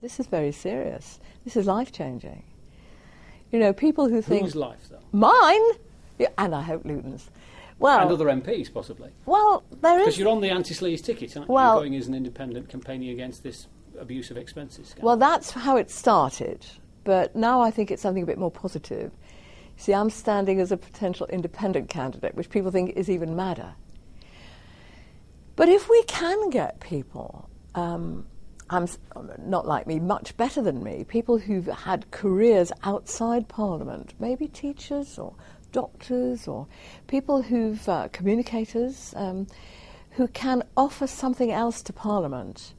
This is very serious. This is life-changing. You know, people who think... Whose life, though? Mine! Yeah, and I hope Luton's. Well, and other MPs, possibly. Well, there is... Because you're on the anti-sleaze ticket, aren't you? Well, you're going as an independent campaigning against this abuse of expenses scandal. Well, that's how it started. But now I think it's something a bit more positive. See, I'm standing as a potential independent candidate, which people think is even madder. But if we can get people... not like me, much better than me, people who've had careers outside Parliament, maybe teachers or doctors or people who've, communicators, who can offer something else to Parliament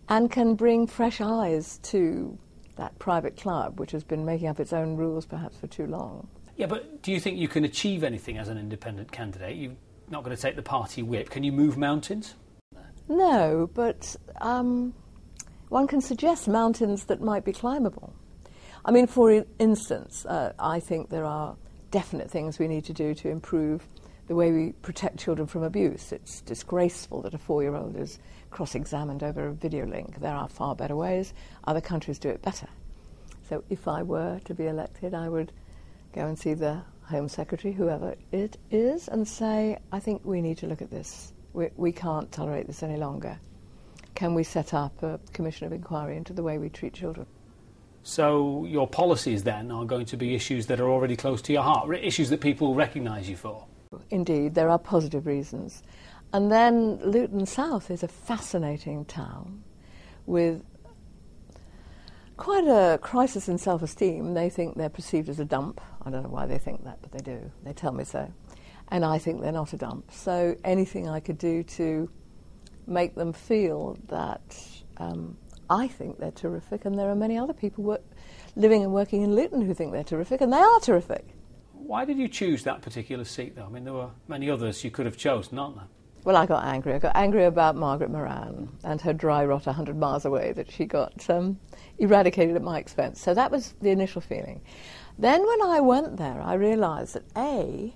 and can bring fresh eyes to that private club, which has been making up its own rules perhaps for too long. Yeah, but do you think you can achieve anything as an independent candidate? You're not going to take the party whip. Can you move mountains? No, but... one can suggest mountains that might be climbable. I mean, for instance, I think there are definite things we need to do to improve the way we protect children from abuse. It's disgraceful that a 4-year-old is cross-examined over a video link. There are far better ways. Other countries do it better. So if I were to be elected, I would go and see the Home Secretary, whoever it is, and say, I think we need to look at this. We can't tolerate this any longer. Can we set up a commission of inquiry into the way we treat children? So your policies then are going to be issues that are already close to your heart, issues that people recognise you for? Indeed, there are positive reasons. And then Luton South is a fascinating town with quite a crisis in self-esteem. They think they're perceived as a dump. I don't know why they think that, but they do. They tell me so. And I think they're not a dump. So anything I could do to make them feel that I think they're terrific, and there are many other people living and working in Luton who think they're terrific, and they are terrific. Why did you choose that particular seat, though? I mean, there were many others you could have chosen, aren't there? Well, I got angry. I got angry about Margaret Moran and her dry rot 100 miles away that she got eradicated at my expense. So that was the initial feeling. Then when I went there, I realised that,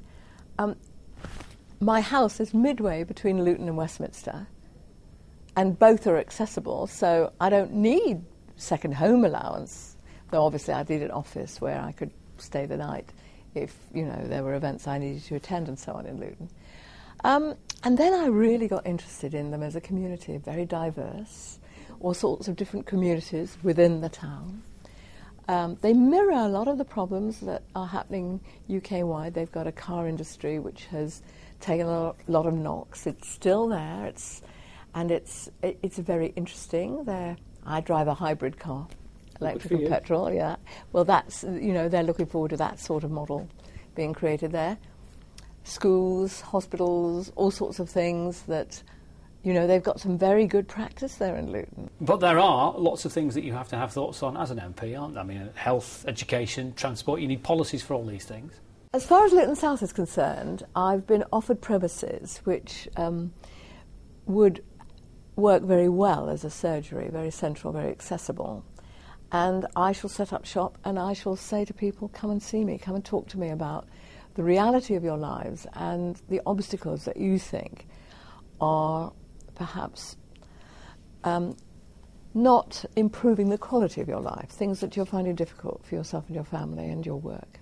my house is midway between Luton and Westminster, and both are accessible, so I don't need second home allowance, though obviously I need an office where I could stay the night if, you know, there were events I needed to attend and so on in Luton. And then I really got interested in them as a community, very diverse, all sorts of different communities within the town. They mirror a lot of the problems that are happening UK-wide. They've got a car industry which has taken a lot of knocks. It's still there. It's very interesting. I drive a hybrid car, electric and petrol. Yeah. Well, that's, you know, they're looking forward to that sort of model being created there. Schools, hospitals, all sorts of things that, you know, they've got some very good practice there in Luton. But there are lots of things that you have to have thoughts on as an MP, aren't there? I mean, health, education, transport, you need policies for all these things. As far as Luton South is concerned, I've been offered premises which would work very well as a surgery, very central, very accessible. And I shall set up shop and I shall say to people, come and see me, come and talk to me about the reality of your lives and the obstacles that you think are perhaps not improving the quality of your life, things that you're finding difficult for yourself and your family and your work.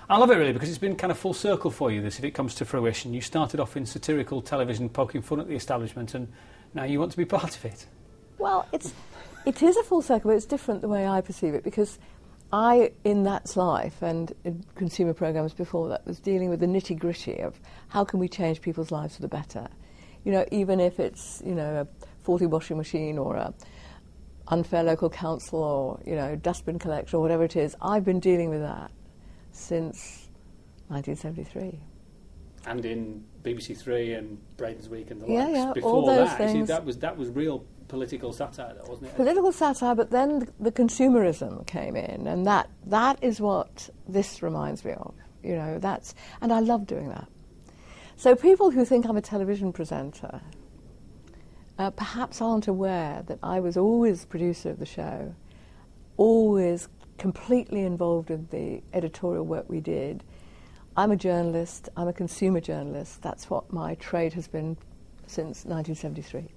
I love it really because it's been kind of full circle for you, this, if it comes to fruition. You started off in satirical television poking fun at the establishment and now you want to be part of it. Well, it is a full circle, but it's different the way I perceive it, because I, in That's Life and in consumer programmes before that, was dealing with the nitty-gritty of how can we change people's lives for the better. You know, even if it's, you know, a faulty washing machine or a unfair local council or, you know, dustbin collector or whatever it is, I've been dealing with that since 1973. And in BBC Three and Braden's Week and the likes. Yeah, before all those things. See, that was real political satire, though, wasn't it? Political satire, but then the consumerism came in, and that is what this reminds me of. You know, and I love doing that. So people who think I'm a television presenter perhaps aren't aware that I was always producer of the show, always completely involved in the editorial work we did. I'm a journalist, I'm a consumer journalist. That's what my trade has been since 1973.